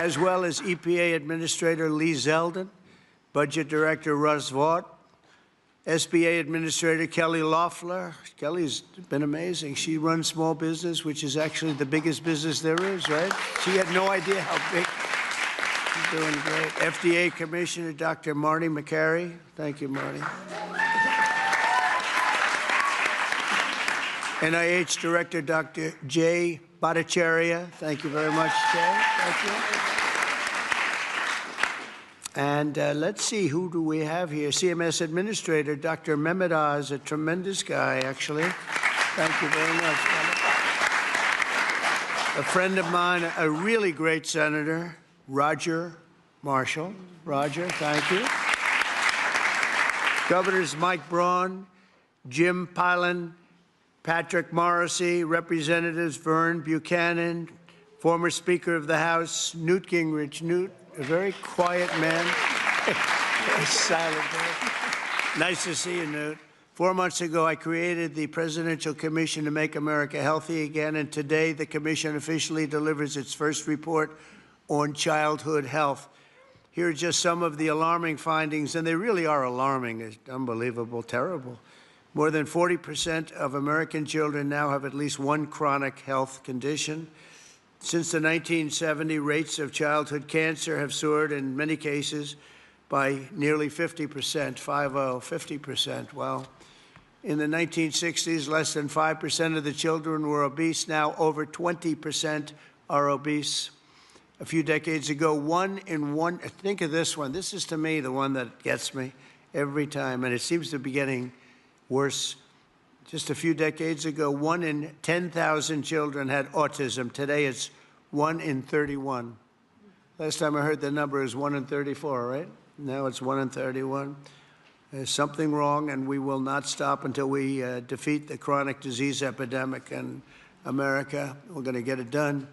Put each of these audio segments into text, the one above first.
as well as EPA Administrator Lee Zeldin, Budget Director Russ Vaught, SBA Administrator Kelly Loeffler. Kelly's been amazing. She runs small business, which is actually the biggest business there is, right? She had no idea how big. She's doing great. FDA Commissioner Dr. Marty McCary. Thank you, Marty. NIH Director Dr. Jay Bhattacharya. Thank you very much, Jay. Thank you. And let's see, who do we have here? CMS Administrator Dr. Mehmet Oz, a tremendous guy, actually. Thank you very much, Mehmet. A friend of mine, a really great senator, Roger Marshall. Roger, thank you. Governors Mike Braun, Jim Pilon, Patrick Morrissey, Representatives Vern Buchanan, former Speaker of the House, Newt Gingrich. Newt, a very quiet man, very silent man. Nice to see you, Newt. 4 months ago, I created the Presidential Commission to Make America Healthy Again, and today the commission officially delivers its first report on childhood health. Here are just some of the alarming findings, and they really are alarming. It's unbelievable, terrible. More than 40% of American children now have at least one chronic health condition. Since the 1970s, rates of childhood cancer have soared in many cases by nearly 50%, 50%. Wow. In the 1960s, less than 5% of the children were obese. Now over 20% are obese. A few decades ago, think of this one. This is, to me, the one that gets me every time, and it seems to be getting worse. Just a few decades ago, 1 in 10,000 children had autism. Today, it's 1 in 31. Last time I heard the number is 1 in 34, right? Now it's 1 in 31. There's something wrong, and we will not stop until we defeat the chronic disease epidemic in America. We're going to get it done.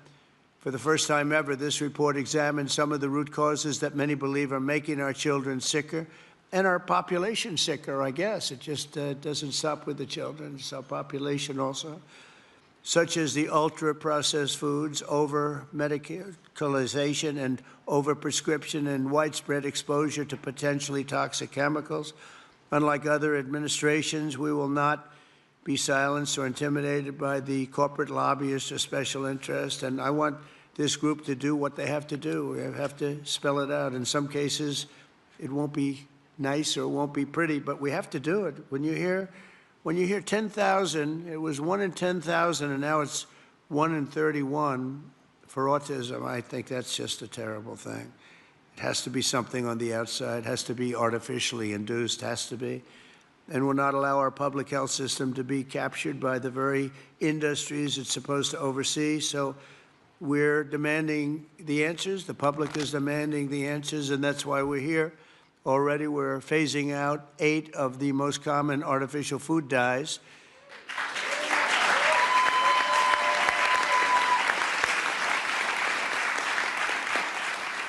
For the first time ever, this report examines some of the root causes that many believe are making our children sicker and our population sicker, I guess. It just doesn't stop with the children. It's our population also, such as the ultra-processed foods, over-medicalization and over-prescription and widespread exposure to potentially toxic chemicals. Unlike other administrations, we will not be silenced or intimidated by the corporate lobbyists or special interests. And I want this group to do what they have to do. We have to spell it out. In some cases, it won't be nice or it won't be pretty, but we have to do it. When you hear 10,000, it was 1 in 10,000, and now it's 1 in 31 for autism. I think that's just a terrible thing. It has to be something on the outside, has to be artificially induced, has to be. And we'll not allow our public health system to be captured by the very industries it's supposed to oversee. So we're demanding the answers. The public is demanding the answers, and that's why we're here. Already we're phasing out 8 of the most common artificial food dyes.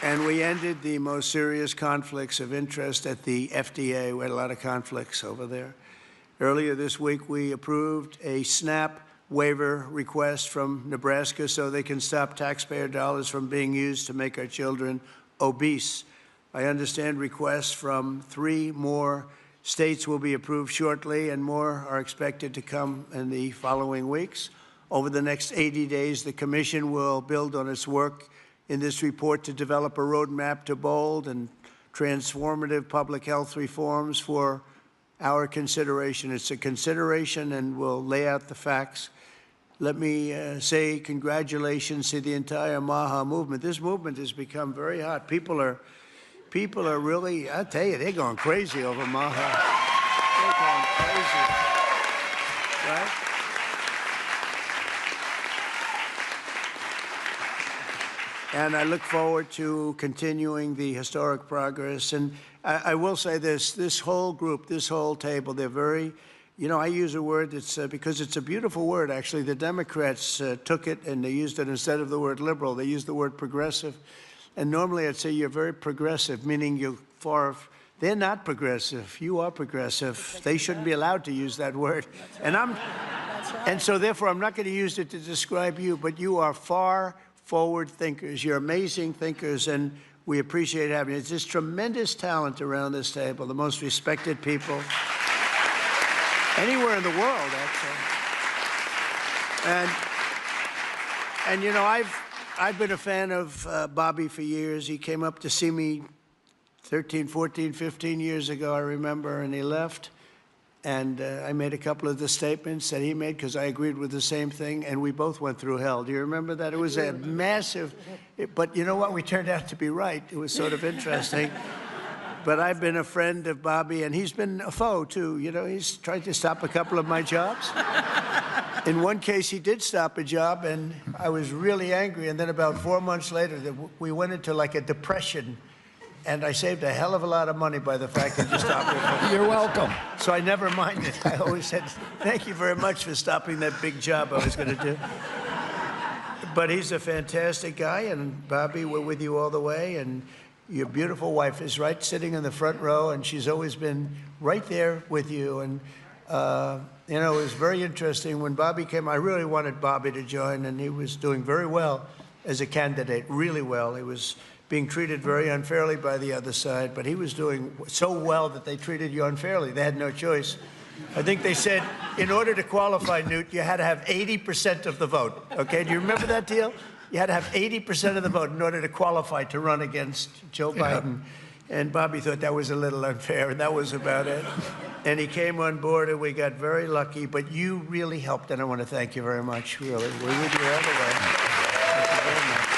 And we ended the most serious conflicts of interest at the FDA. We had a lot of conflicts over there. Earlier this week, we approved a SNAP waiver request from Nebraska so they can stop taxpayer dollars from being used to make our children obese. I understand requests from 3 more states will be approved shortly, and more are expected to come in the following weeks. Over the next 80 days, the Commission will build on its work in this report to develop a roadmap to bold and transformative public health reforms for our consideration. It's a consideration, and we'll lay out the facts. Let me say congratulations to the entire MAHA movement. This movement has become very hot. People are really, I tell you, they're going crazy over MAHA. They're going crazy, right? And I look forward to continuing the historic progress. And I will say this whole group, this whole table, they're very, I use a word that's, because it's a beautiful word, actually. The Democrats took it and they used it instead of the word liberal. They used the word progressive. And normally I'd say you're very progressive, meaning you're far. They're not progressive. You are progressive. They shouldn't be allowed to use that word. And so therefore I'm not going to use it to describe you, but you are far forward thinkers. You're amazing thinkers, and we appreciate having you. There's just tremendous talent around this table, the most respected people anywhere in the world, actually. And you know, I've been a fan of Bobby for years. He came up to see me 13, 14, 15 years ago, I remember, and he left. And I made a couple of the statements that he made because I agreed with the same thing, and we both went through hell. Do you remember that? It was a massive, but you know what? We turned out to be right. It was sort of interesting. But I've been a friend of Bobby, and he's been a foe, too. You know, he's tried to stop a couple of my jobs. In one case, he did stop a job, and I was really angry. And then about 4 months later, we went into like a depression. And I saved a hell of a lot of money by the fact that you stopped it. You're welcome. So I never minded. I always said, thank you very much for stopping that big job I was going to do. But he's a fantastic guy, and Bobby, we're with you all the way. And your beautiful wife is right sitting in the front row, and she's always been right there with you. And, you know, it was very interesting. When Bobby came, I really wanted Bobby to join, and he was doing very well as a candidate, really well. He was being treated very unfairly by the other side, but he was doing so well that they treated you unfairly. They had no choice. I think they said, in order to qualify, Newt, you had to have 80% of the vote. Okay, do you remember that deal? You had to have 80% of the vote in order to qualify to run against Joe Biden. And Bobby thought that was a little unfair, and that was about it. And he came on board, and we got very lucky, but you really helped, and I want to thank you very much, really. We're with you all the way. Thank you very much.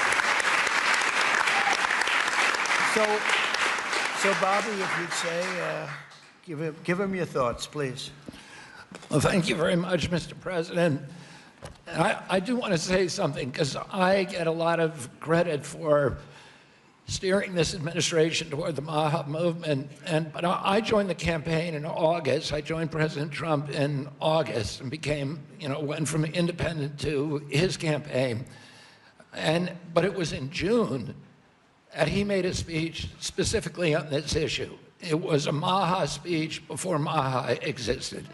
So Bobby, if you'd say, give him your thoughts, please. Well, thank you very much, Mr. President. I do want to say something, because I get a lot of credit for steering this administration toward the MAHA movement. But I joined the campaign in August. I joined President Trump in August and became, you know, went from independent to his campaign. But it was in June that he made a speech specifically on this issue. It was a MAHA speech before MAHA existed.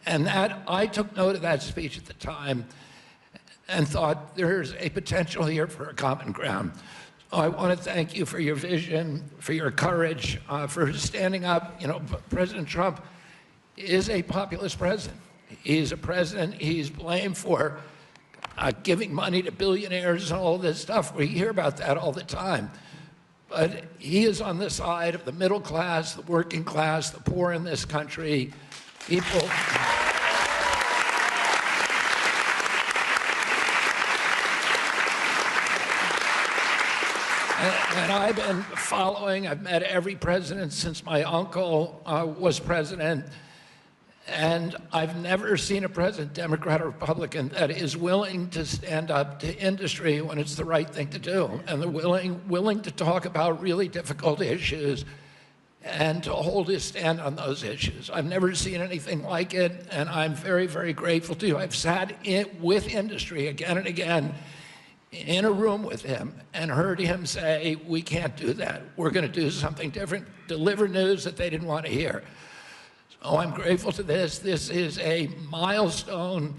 And that, I took note of that speech at the time and thought there's a potential here for a common ground. So I want to thank you for your vision, for your courage, for standing up. You know, President Trump is a populist president. He's a president, he's blamed for giving money to billionaires and all this stuff. We hear about that all the time. But he is on the side of the middle class, the working class, the poor in this country, people. And I've been following, I've met every president since my uncle was president. And I've never seen a president, Democrat or Republican, that is willing to stand up to industry when it's the right thing to do, and they're willing to talk about really difficult issues and to hold his stand on those issues. I've never seen anything like it, and I'm very, very grateful to you. I've sat with industry again and again in a room with him and heard him say, we can't do that. We're going to do something different, deliver news that they didn't want to hear. So I'm grateful to this. This is a milestone.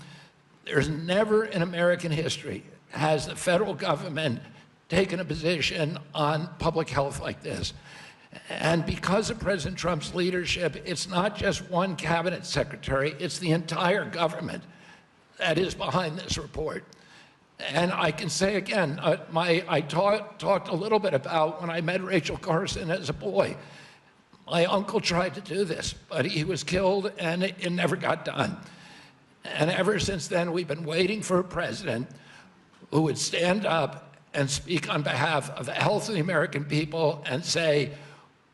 There's never in American history has the federal government taken a position on public health like this. And because of President Trump's leadership, it's not just one cabinet secretary, it's the entire government that is behind this report. And I can say again, I talked a little bit about when I met Rachel Carson as a boy. My uncle tried to do this, but he was killed and it never got done. And ever since then, we've been waiting for a president who would stand up and speak on behalf of the health of the American people and say,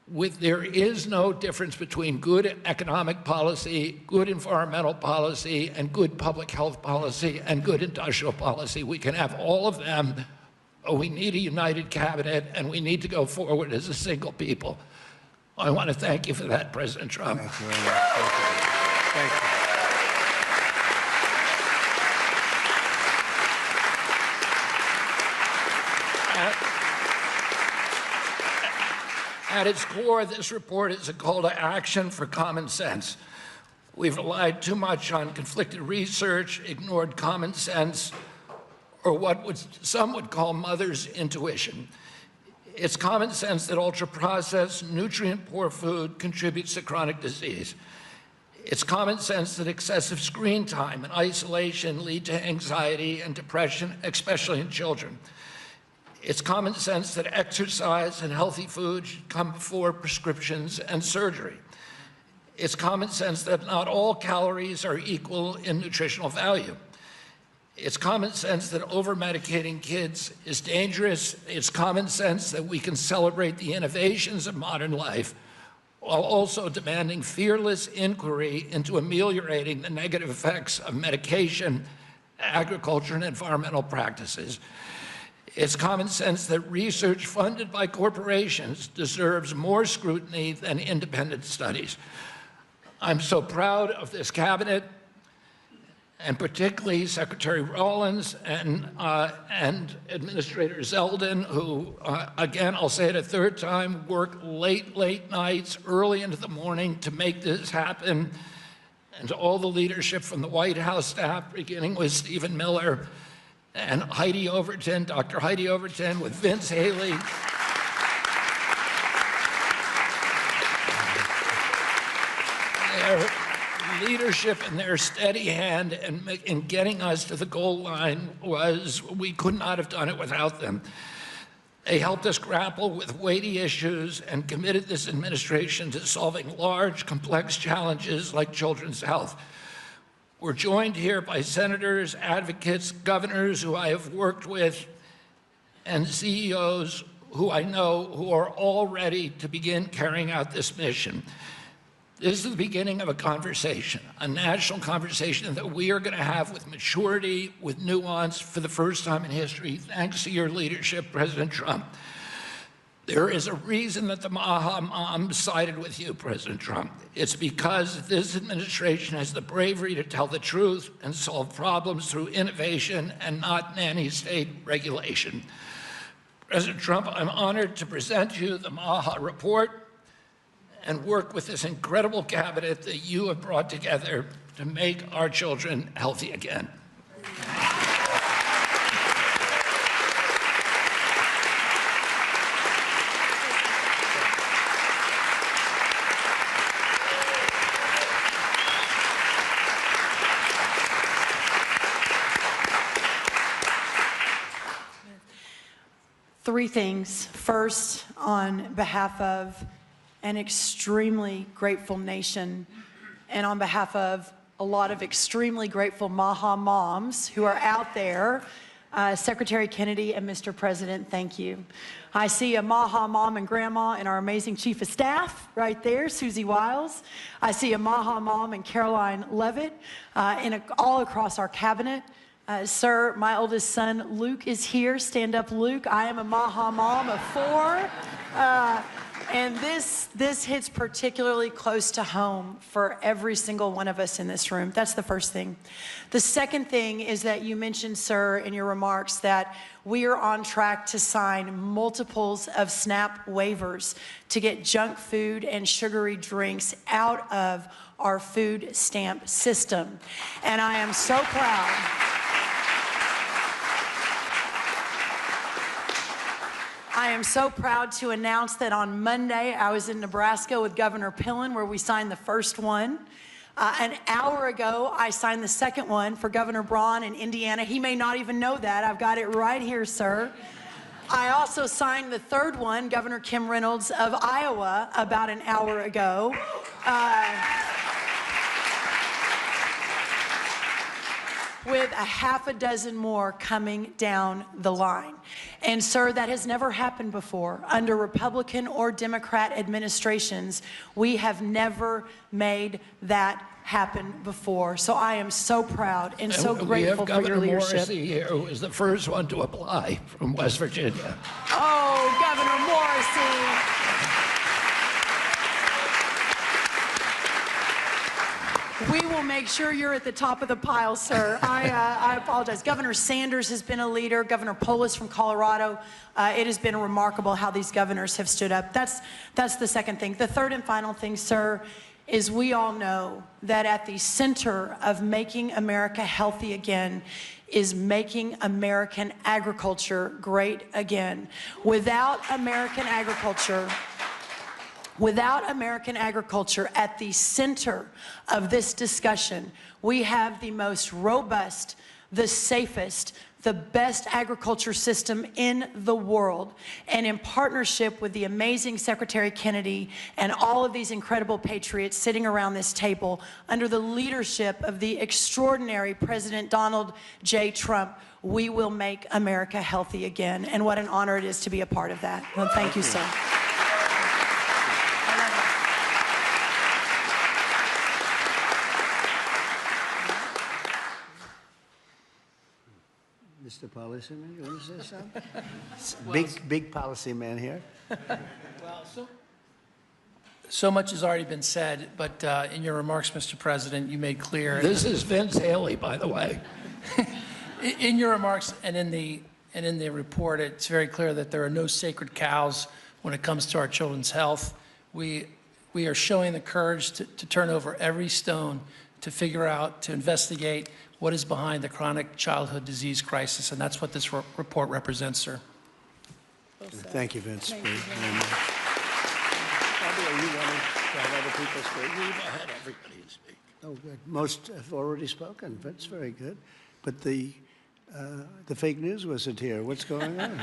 there is no difference between good economic policy, good environmental policy, and good public health policy, and good industrial policy. We can have all of them, but we need a united cabinet, and we need to go forward as a single people. I want to thank you for that, President Trump. Thank you very much. Thank you. At its core, this report is a call to action for common sense. We've relied too much on conflicted research, ignored common sense, or what some would call mother's intuition. It's common sense that ultra-processed, nutrient-poor food contributes to chronic disease. It's common sense that excessive screen time and isolation lead to anxiety and depression, especially in children. It's common sense that exercise and healthy food should come before prescriptions and surgery. It's common sense that not all calories are equal in nutritional value. It's common sense that over-medicating kids is dangerous. It's common sense that we can celebrate the innovations of modern life while also demanding fearless inquiry into ameliorating the negative effects of medication, agriculture, and environmental practices. It's common sense that research funded by corporations deserves more scrutiny than independent studies. I'm so proud of this cabinet, and particularly Secretary Rollins and Administrator Zeldin, who, again, I'll say it a third time, work late nights, early into the morning to make this happen, and to all the leadership from the White House staff, beginning with Stephen Miller and Heidi Overton, Dr. Heidi Overton, with Vince Haley. Their leadership and their steady hand in getting us to the goal line we could not have done it without them. They helped us grapple with weighty issues and committed this administration to solving large, complex challenges like children's health. We're joined here by senators, advocates, governors who I have worked with, and CEOs who I know who are all ready to begin carrying out this mission. This is the beginning of a conversation, a national conversation that we are going to have with maturity, with nuance, for the first time in history, thanks to your leadership, President Trump. There is a reason that the Maha Moms sided with you, President Trump. It's because this administration has the bravery to tell the truth and solve problems through innovation and not nanny state regulation. President Trump, I'm honored to present you the Maha report and work with this incredible cabinet that you have brought together to make our children healthy again. Three things. First, on behalf of an extremely grateful nation and on behalf of a lot of extremely grateful Maha moms who are out there, Secretary Kennedy and Mr. President, thank you. I see a Maha mom and grandma and our amazing Chief of Staff right there, Susie Wiles. I see a Maha mom and Caroline Levitt all across our cabinet. Sir, my oldest son, Luke, is here. Stand up, Luke. I am a Maha mom of 4. And this hits particularly close to home for every single one of us in this room. That's the first thing. The second thing is that you mentioned, sir, in your remarks that we are on track to sign multiples of SNAP waivers to get junk food and sugary drinks out of our food stamp system. And I am so proud. I am so proud to announce that on Monday, I was in Nebraska with Governor Pillen, where we signed the first one. An hour ago, I signed the second one for Governor Braun in Indiana. He may not even know that. I've got it right here, sir. I also signed the third one, Governor Kim Reynolds of Iowa, about an hour ago. With a half a dozen more coming down the line. And sir, that has never happened before. Under Republican or Democrat administrations, we have never made that happen before. So I am so proud and so grateful for your leadership. We have Governor Morrissey here, who was the first one to apply from West Virginia. Oh, Governor Morrissey. We will make sure you're at the top of the pile, sir. I apologize. Governor Sanders has been a leader. Governor Polis from Colorado. It has been remarkable how these governors have stood up. That's the second thing. The third and final thing, sir, is we all know that at the center of making America healthy again is making American agriculture great again. Without American agriculture at the center of this discussion, we have the most robust, the safest, the best agriculture system in the world. And in partnership with the amazing Secretary Kennedy and all of these incredible patriots sitting around this table, under the leadership of the extraordinary President Donald J. Trump, we will make America healthy again. And what an honor it is to be a part of that. Well, thank you, sir. Mr. Policyman, you want to say something? Big policy man here. Well, so much has already been said, but in your remarks, Mr. President, you made clear. This is Vince Haley, by the way. In your remarks and in the report, it's very clear that there are no sacred cows when it comes to our children's health. We are showing the courage to turn over every stone to figure out, to investigate what is behind the chronic childhood disease crisis, and that's what this report represents, sir. Thank you, Vince. Thank you very much. You wanted to have other people speak? Leave ahead, everybody to speak. Oh, good. Most have already spoken. That's very good. But the fake news wasn't here. What's going on?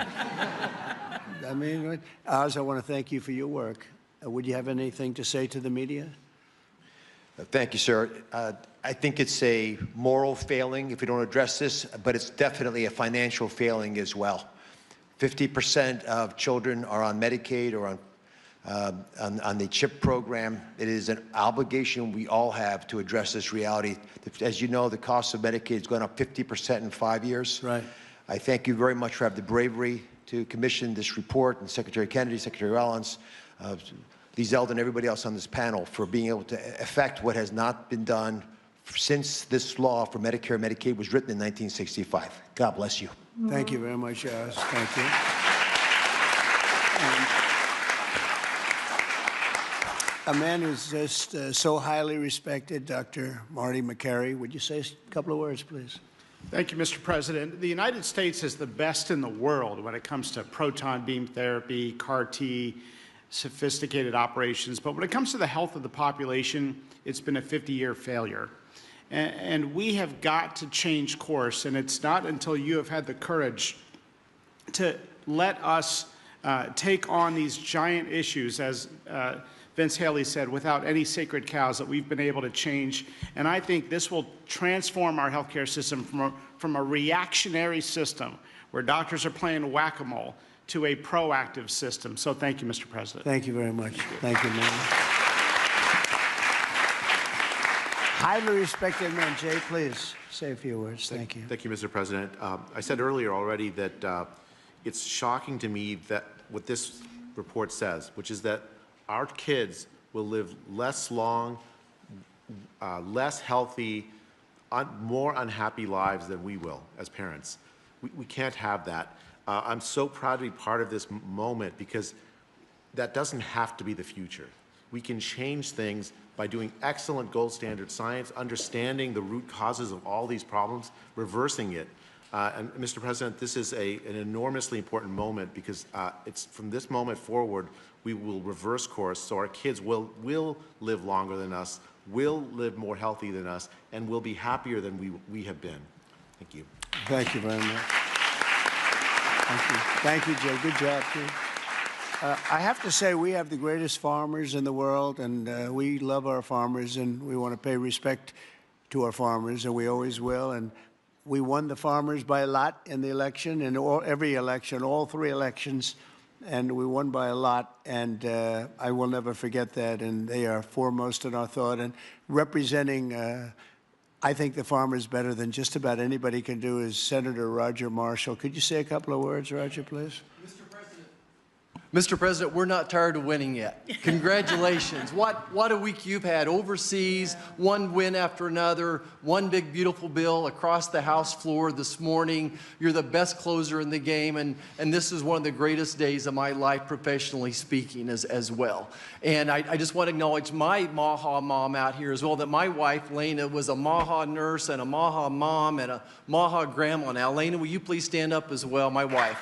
I mean, Oz, I want to thank you for your work. Would you have anything to say to the media? Thank you, sir. I think it's a moral failing if we don't address this, but it's definitely a financial failing as well. 50% of children are on Medicaid or on the CHIP program. It is an obligation we all have to address this reality. As you know, the cost of Medicaid has gone up 50% in 5 years. Right. I thank you very much for having the bravery to commission this report, and Secretary Kennedy, Secretary Rollins, Lee Zeldin, everybody else on this panel for being able to effect what has not been done since this law for Medicare and Medicaid was written in 1965. God bless you. Thank you very much, Oz. Thank you. A man who's just so highly respected, Dr. Marty McCary. Would you say a couple of words, please? Thank you, Mr. President. The United States is the best in the world when it comes to proton beam therapy, CAR-T, sophisticated operations. But when it comes to the health of the population, it's been a 50-year failure. And we have got to change course, and it's not until you have had the courage to let us take on these giant issues, as Vince Haley said, without any sacred cows, that we've been able to change. And I think this will transform our healthcare system from a reactionary system where doctors are playing whack-a-mole to a proactive system. So thank you, Mr. President. Thank you very much. Thank you, man. Highly respected man. Jay, please say a few words. Thank you. Thank you, Mr. President. I said earlier already that it's shocking to me that what this report says, which is that our kids will live less long, less healthy, more unhappy lives than we will as parents. We can't have that. I'm so proud to be part of this moment because that doesn't have to be the future. We can change things by doing excellent gold standard science, understanding the root causes of all these problems, reversing it. And Mr. President, this is an enormously important moment because it's from this moment forward, we will reverse course so our kids will live longer than us, will live more healthy than us, and will be happier than we have been. Thank you. Thank you very much. Thank you. Thank you, Jay. Good job, too. I have to say we have the greatest farmers in the world, and we love our farmers, and we want to pay respect to our farmers, and we always will. And we won the farmers by a lot in the election, in every election, all 3 elections, and we won by a lot, and I will never forget that, and they are foremost in our thought. And representing, I think, the farmers better than just about anybody can do is Senator Roger Marshall. Could you say a couple of words, Roger, please? Mr. President, Mr. President, we're not tired of winning yet. Congratulations. What a week you've had overseas, one win after another, one big beautiful bill across the House floor this morning. You're the best closer in the game, and this is one of the greatest days of my life professionally speaking as well. And I just want to acknowledge my Maha mom out here as well, that my wife, Lena, was a Maha nurse and a Maha mom and a Maha grandma. Now, Lena, will you please stand up as well, my wife?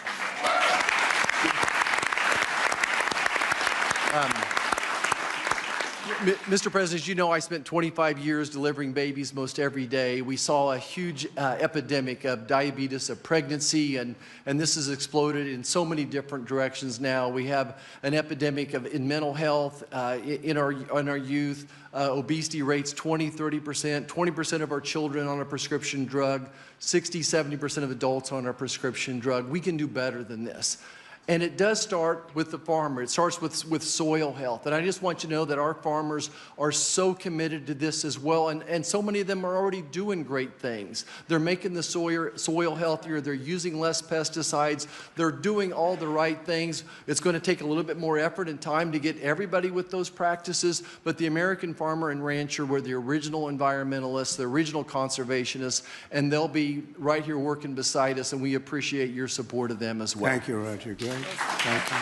Mr. President, as you know, I spent 25 years delivering babies most every day. We saw a huge epidemic of diabetes, of pregnancy, and this has exploded in so many different directions now. We have an epidemic in mental health in our youth, obesity rates 20, 30%, 20% of our children on a prescription drug, 60, 70% of adults on a prescription drug. We can do better than this. And it does start with the farmer. It starts with soil health. And I just want you to know that our farmers are so committed to this as well. And so many of them are already doing great things. They're making the soil healthier. They're using less pesticides. They're doing all the right things. It's going to take a little bit more effort and time to get everybody with those practices. But the American farmer and rancher were the original environmentalists, the original conservationists, and they'll be right here working beside us. And we appreciate your support of them as well. Thank you, Roger. Great. Thank you.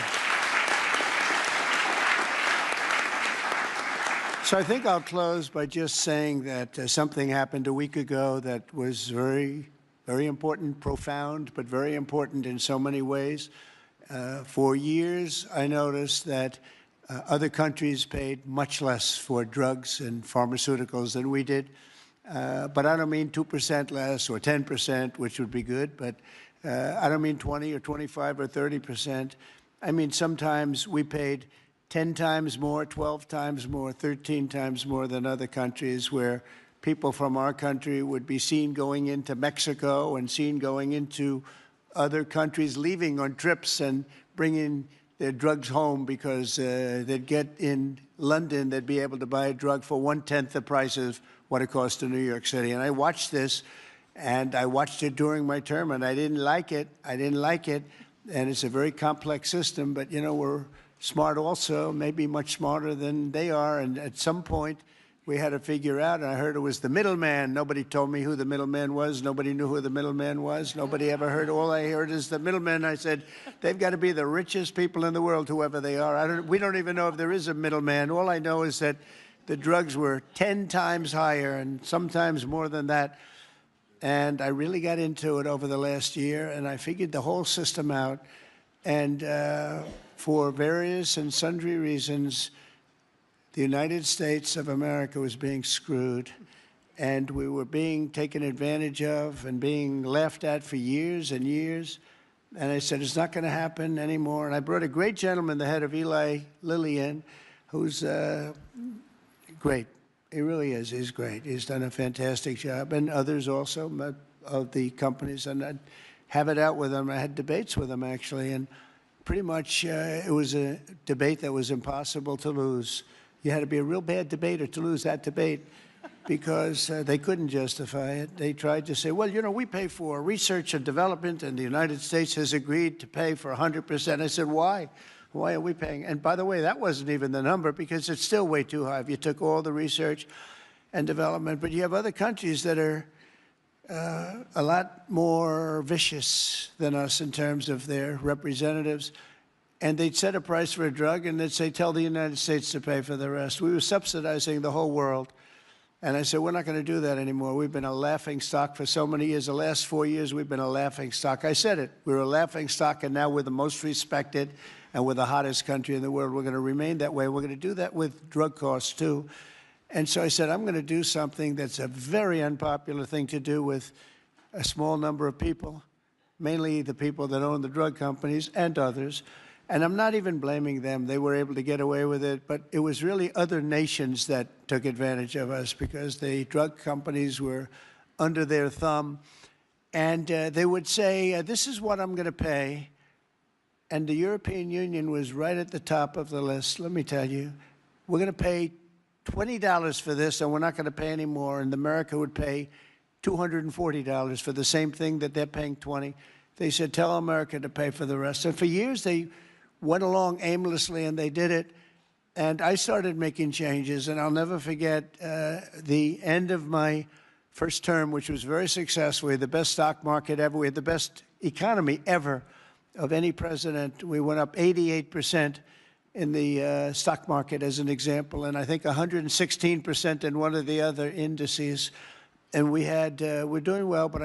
So I think I'll close by just saying that something happened a week ago that was very, very important, profound, but very important in so many ways. For years, I noticed that other countries paid much less for drugs and pharmaceuticals than we did. But I don't mean 2% less or 10%, which would be good, but I don't mean 20 or 25 or 30%. I mean, sometimes we paid 10 times more, 12 times more, 13 times more than other countries, where people from our country would be seen going into Mexico and seen going into other countries, leaving on trips and bringing their drugs home because they'd get in London, they'd be able to buy a drug for 1/10 the price of what it costs in New York City. And I watched this. And I watched it during my term, and I didn't like it. I didn't like it. And it's a very complex system, but, you know, we're smart also, maybe much smarter than they are. And at some point, we had to figure out, and I heard it was the middleman. Nobody told me who the middleman was. Nobody knew who the middleman was. Nobody ever heard. All I heard is the middleman. I said, they've got to be the richest people in the world, whoever they are. We don't even know if there is a middleman. All I know is that the drugs were 10 times higher and sometimes more than that. And I really got into it over the last year, and I figured the whole system out. And for various and sundry reasons, the United States of America was being screwed, and we were being taken advantage of and being laughed at for years and years. And I said, it's not going to happen anymore. And I brought a great gentleman, the head of Eli Lilly, in, who's great. He really is. He's great. He's done a fantastic job, and others also of the companies. And I'd have it out with him. I had debates with him, actually, and pretty much it was a debate that was impossible to lose. You had to be a real bad debater to lose that debate because they couldn't justify it. They tried to say, well, you know, we pay for research and development, and the United States has agreed to pay for 100%. I said, why? Why are we paying? And by the way, that wasn't even the number because it's still way too high if you took all the research and development. But you have other countries that are a lot more vicious than us in terms of their representatives. And they'd set a price for a drug and they'd say, tell the United States to pay for the rest. We were subsidizing the whole world. And I said, we're not going to do that anymore. We've been a laughing stock for so many years. The last 4 years, we've been a laughing stock. I said it. We were a laughing stock, and now we're the most respected, and we're the hottest country in the world. We're going to remain that way. We're going to do that with drug costs, too. And so I said, I'm going to do something that's a very unpopular thing to do with a small number of people, mainly the people that own the drug companies and others. And I'm not even blaming them. They were able to get away with it. But it was really other nations that took advantage of us because the drug companies were under their thumb. And they would say, this is what I'm going to pay. And the European Union was right at the top of the list. Let me tell you, we're going to pay $20 for this, and we're not going to pay any more. And America would pay $240 for the same thing that they're paying $20. They said, tell America to pay for the rest. And for years, they went along aimlessly, and they did it. And I started making changes, and I'll never forget the end of my first term, which was very successful. We had the best stock market ever. We had the best economy ever of any president. We went up 88% in the stock market, as an example, and I think 116% in one of the other indices. And we had, we're doing well, but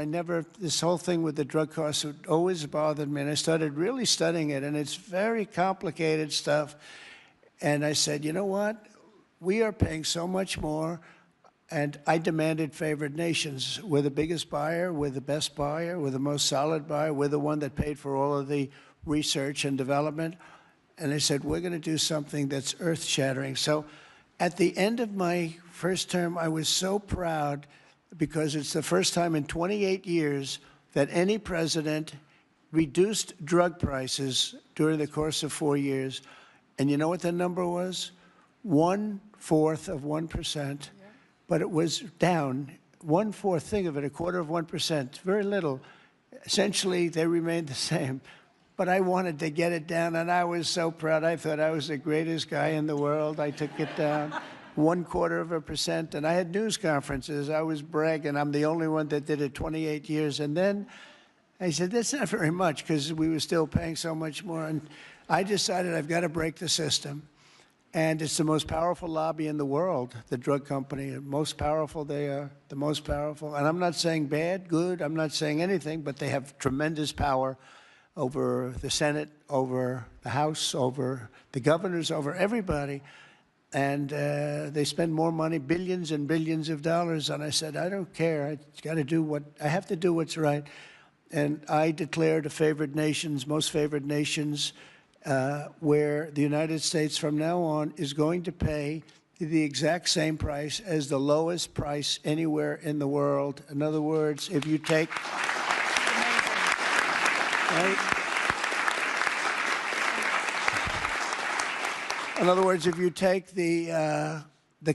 this whole thing with the drug costs always bothered me, and I started really studying it, and it's very complicated stuff. And I said, you know what? We are paying so much more, and I demanded favored nations. We're the biggest buyer, we're the best buyer, we're the most solid buyer, we're the one that paid for all of the research and development. And I said, we're going to do something that's earth-shattering. So at the end of my first term, I was so proud, because it's the first time in 28 years that any president reduced drug prices during the course of 4 years. And you know what the number was? 1/4 of 1%. But it was down 1/4. Think of it, 1/4 of 1%. Very little. Essentially, they remained the same. But I wanted to get it down, and I was so proud. I thought I was the greatest guy in the world. I took it down 1/4 of a percent. And I had news conferences. I was bragging. I'm the only one that did it 28 years. And then I said, that's not very much, because we were still paying so much more. And I decided I've got to break the system. And it's the most powerful lobby in the world, the drug company. The most powerful they are, the most powerful. And I'm not saying bad, good, I'm not saying anything, but they have tremendous power over the Senate, over the House, over the governors, over everybody. And they spend more money, billions and billions of dollars. And I said, I don't care. I have to do what's right. And I declared a favored nations, most favored nations, where the United States from now on is going to pay the exact same price as the lowest price anywhere in the world. In other words, if you take... Right? In other words, if you take the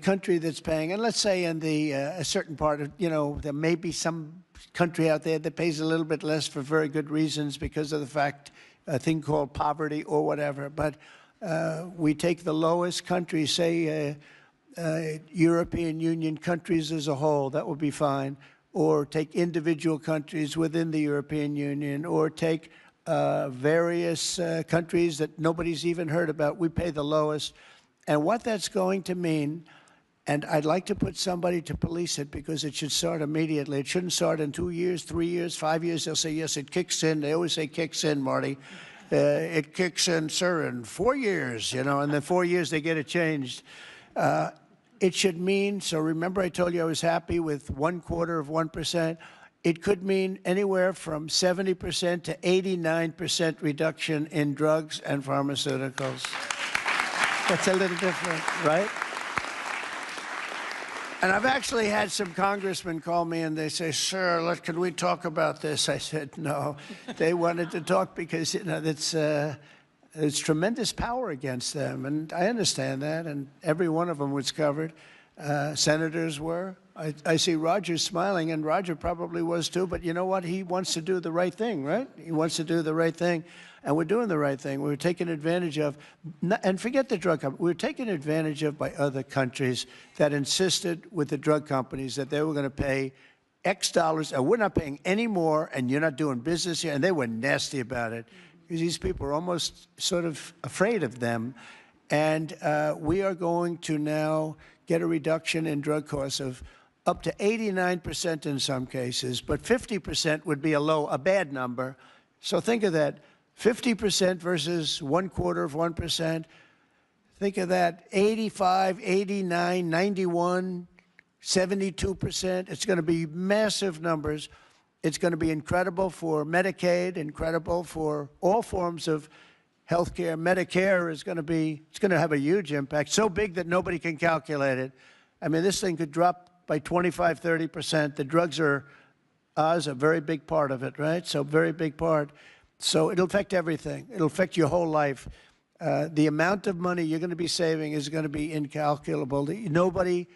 country that's paying, and let's say in a certain part of, there may be some country out there that pays a little bit less for very good reasons because of the fact, a thing called poverty or whatever. But we take the lowest countries, say European Union countries as a whole, that would be fine. Or take individual countries within the European Union, or take various countries that nobody's even heard about. We pay the lowest. And what that's going to mean, and I'd like to put somebody to police it, because it should start immediately. It shouldn't start in 2 years, 3 years, 5 years. They'll say, yes, it kicks in. They always say kicks in, Marty. It kicks in, sir, in 4 years, and then 4 years they get it changed. It should mean, so remember I told you I was happy with 1/4 of 1%. It could mean anywhere from 70% to 89% reduction in drugs and pharmaceuticals. That's a little different, right? And I've actually had some congressmen call me and they say, sir, can we talk about this? I said, no. They wanted to talk because, there's tremendous power against them. And I understand that. And every one of them was covered. Senators were. I see Roger smiling, and Roger probably was too. But you know what? He wants to do the right thing, right? He wants to do the right thing. And we're doing the right thing. We're taken advantage of, and forget the drug company, we're taken advantage of by other countries that insisted with the drug companies that they were going to pay X dollars, and we're not paying any more, and you're not doing business here. And they were nasty about it, because these people are almost sort of afraid of them. And we are going to now get a reduction in drug costs of up to 89% in some cases, but 50% would be a bad number. So think of that. 50% versus 1/4 of 1%. Think of that, 85, 89, 91, 72%. It's going to be massive numbers. It's going to be incredible for Medicaid, incredible for all forms of health care. Medicare is going to have a huge impact, so big that nobody can calculate it. I mean, this thing could drop by 25, 30%. The drugs are a very big part of it, right? So very big part. So it'll affect everything. It'll affect your whole life. The amount of money you're going to be saving is going to be incalculable. Nobody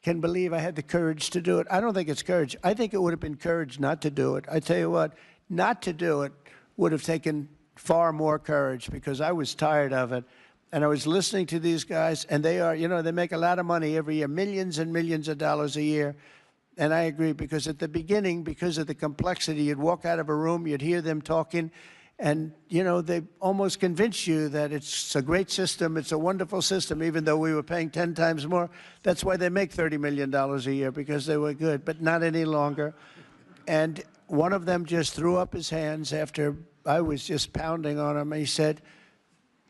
can believe I had the courage to do it. I don't think it's courage. I think it would have been courage not to do it. I tell you what, not to do it would have taken far more courage because I was tired of it. And I was listening to these guys, and they are, you know, they make a lot of money every year, millions and millions of dollars a year. And I agree, because at the beginning, because of the complexity, you'd walk out of a room, you'd hear them talking, and, you know, they almost convince you that it's a great system, it's a wonderful system, even though we were paying 10 times more. That's why they make $30 million a year, because they were good, but not any longer. And one of them just threw up his hands after I was just pounding on him. He said,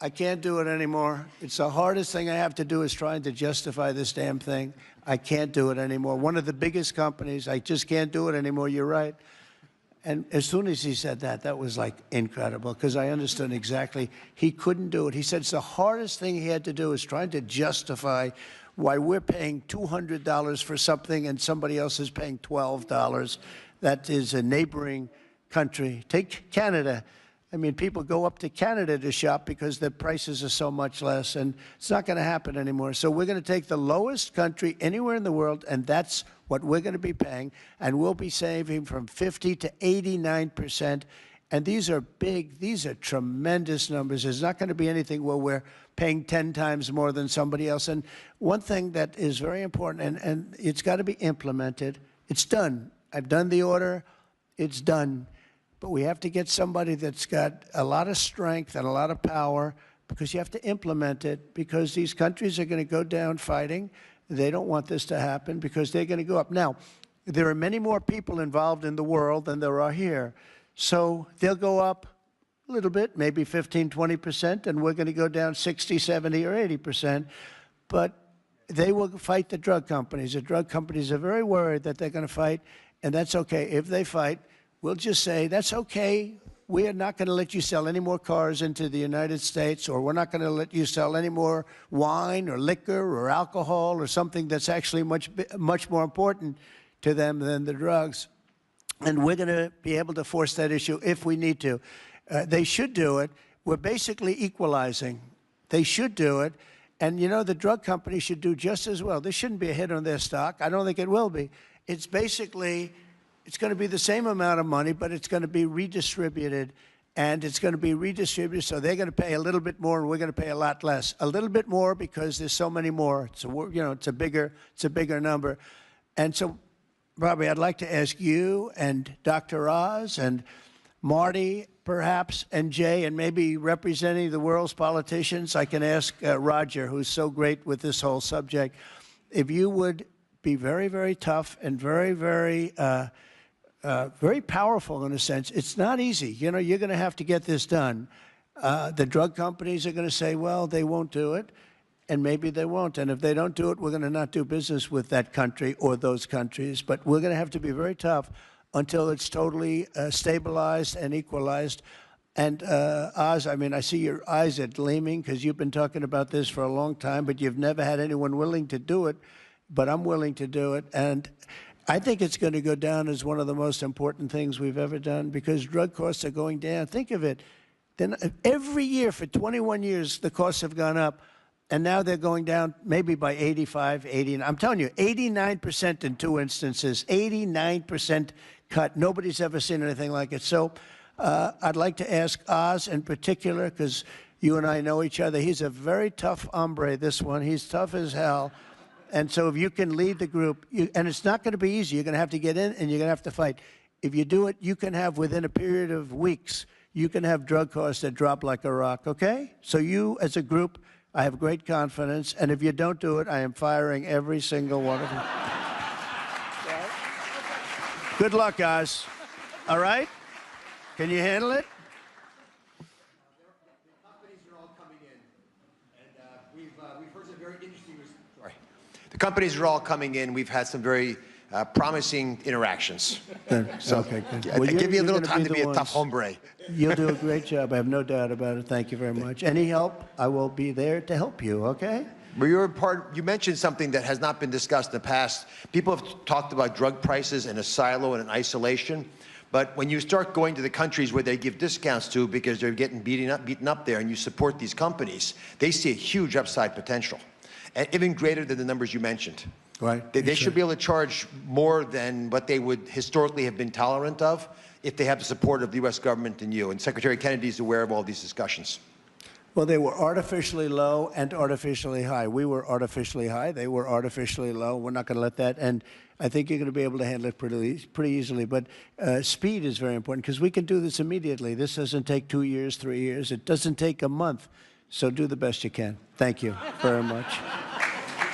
I can't do it anymore. It's the hardest thing I have to do is trying to justify this damn thing. I can't do it anymore. One of the biggest companies, I just can't do it anymore. You're right. And as soon as he said that, that was like incredible, because I understood exactly he couldn't do it. He said it's the hardest thing he had to do is trying to justify why we're paying $200 for something and somebody else is paying $12. That is a neighboring country. Take Canada. I mean, people go up to Canada to shop because the prices are so much less, and it's not going to happen anymore. So we're going to take the lowest country anywhere in the world, and that's what we're going to be paying, and we'll be saving from 50 to 89%. And these are big, these are tremendous numbers. There's not going to be anything where we're paying 10 times more than somebody else. And one thing that is very important, and it's got to be implemented, it's done. I've done the order, it's done. But we have to get somebody that's got a lot of strength and a lot of power, because you have to implement it, because these countries are going to go down fighting. They don't want this to happen because they're going to go up. Now, there are many more people involved in the world than there are here. So they'll go up a little bit, maybe 15, 20%, and we're going to go down 60, 70, or 80%. But they will fight the drug companies. The drug companies are very worried that they're going to fight, and that's okay. If they fight, we'll just say, that's okay. We are not going to let you sell any more cars into the United States, or we're not going to let you sell any more wine or liquor or alcohol or something that's actually much more important to them than the drugs. And we're going to be able to force that issue if we need to. They should do it. We're basically equalizing. They should do it. And, you know, the drug companies should do just as well. There shouldn't be a hit on their stock. I don't think it will be. It's basically... it's going to be the same amount of money, but it's going to be redistributed, and it's going to be redistributed, so they're going to pay a little bit more, and we're going to pay a lot less. A little bit more because there's so many more. So, you know, it's a bigger number. And so, Robbie, I'd like to ask you and Dr. Oz and Marty, perhaps, and Jay, and maybe representing the world's politicians, I can ask Roger, who's so great with this whole subject, if you would be very, very tough and very, very powerful in a sense. It's not easy. You know, you're going to have to get this done. The drug companies are going to say, well, they won't do it, and maybe they won't. And if they don't do it, we're going to not do business with that country or those countries. But we're going to have to be very tough until it's totally stabilized and equalized. And Oz, I mean, I see your eyes are gleaming because you've been talking about this for a long time, but you've never had anyone willing to do it. But I'm willing to do it. And I think it's going to go down as one of the most important things we've ever done, because drug costs are going down. Think of it. Then every year for 21 years, the costs have gone up, and now they're going down maybe by 85, 80. I'm telling you, 89% in 2 instances, 89% cut. Nobody's ever seen anything like it. So I'd like to ask Oz in particular, because you and I know each other. He's a very tough hombre, this one. He's tough as hell. And so if you can lead the group, and it's not going to be easy. You're going to have to get in, and you're going to have to fight. If you do it, you can have, within a period of weeks, you can have drug costs that drop like a rock, okay? So you, as a group, I have great confidence. And if you don't do it, I am firing every single one of you. Good luck, guys. All right? Can you handle it? The companies are all coming in. We've had some very promising interactions. So Okay, good. I give you a little time to be a ones. tough hombre. You'll do a great job. I have no doubt about it. Thank you very much. Any help, I will be there to help you, okay? Well, you mentioned something that has not been discussed in the past. People have talked about drug prices in a silo and in isolation. But when you start going to the countries where they give discounts to because they're getting beaten up there, and you support these companies, they see a huge upside potential, and even greater than the numbers you mentioned. Right. They should be able to charge more than what they would historically have been tolerant of if they have the support of the U.S. government and you. And Secretary Kennedy is aware of all these discussions. Well, they were artificially low and artificially high. We were artificially high. They were artificially low. We're not going to let that. And I think you're going to be able to handle it pretty easily. But speed is very important because we can do this immediately. This doesn't take 2 years, 3 years. It doesn't take a month. So do the best you can. Thank you very much.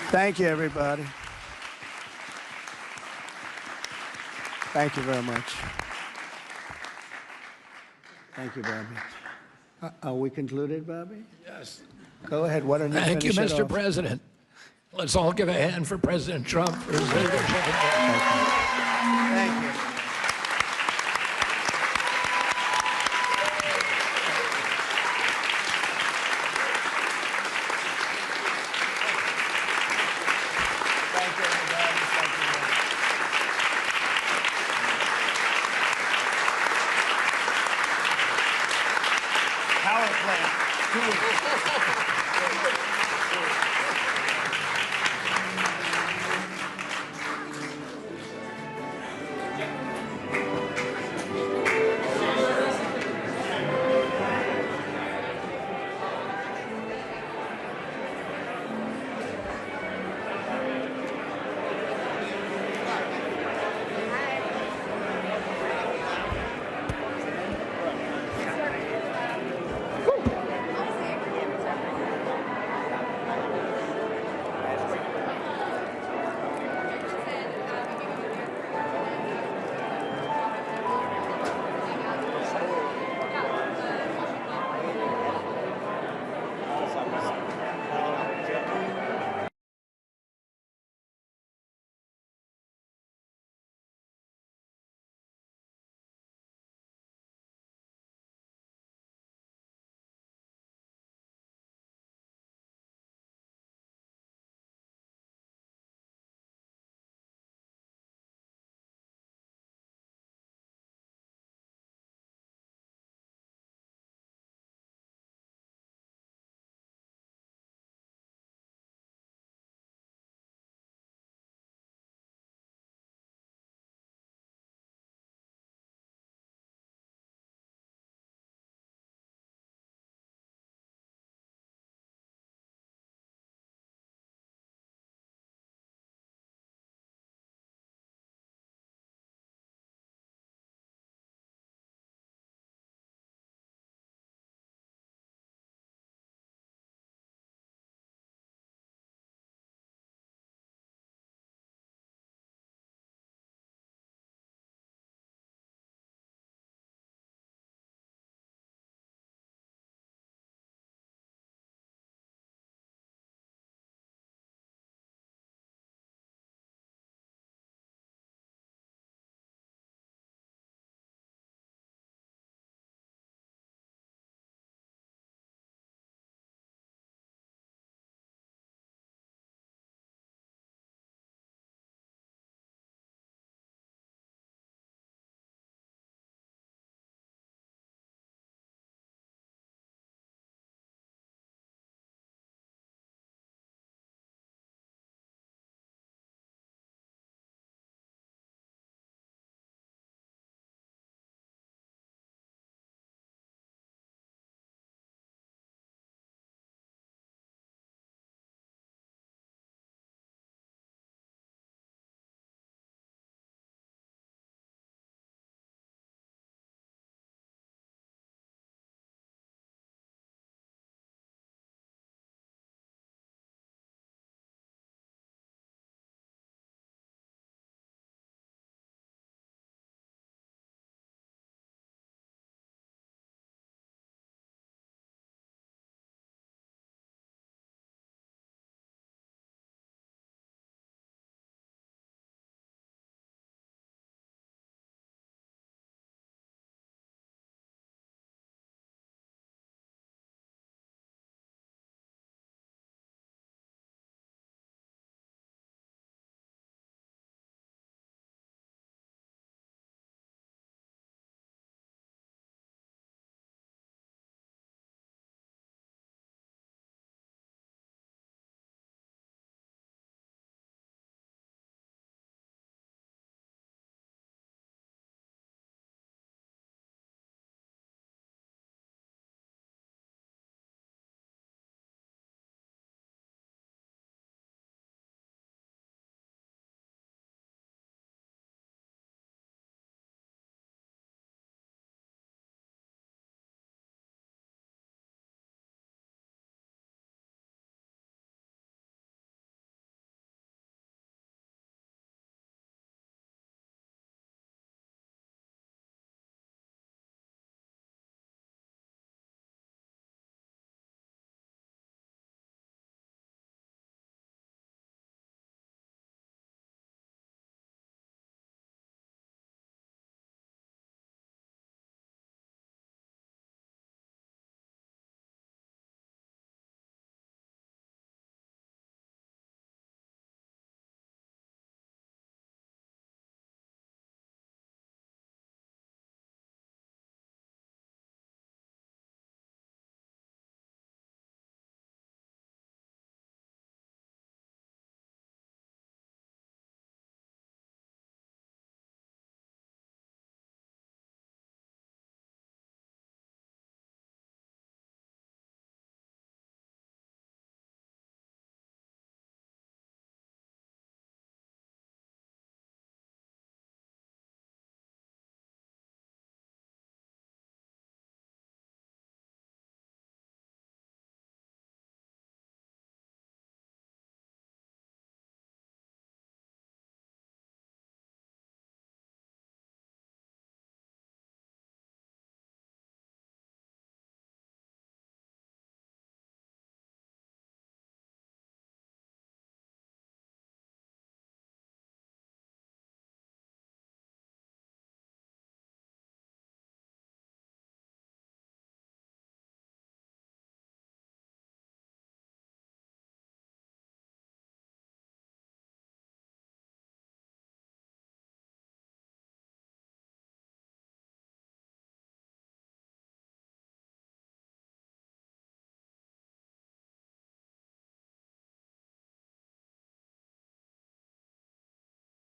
Thank you, everybody. Thank you very much. Thank you, Bobby. Are we concluded, Bobby? Yes. Go ahead. Why don't you Thank you, finish it Mr. off? President. Let's all give a hand for President Trump for his leadership. Thank you. Thank you, everybody. Thank you. Power plant.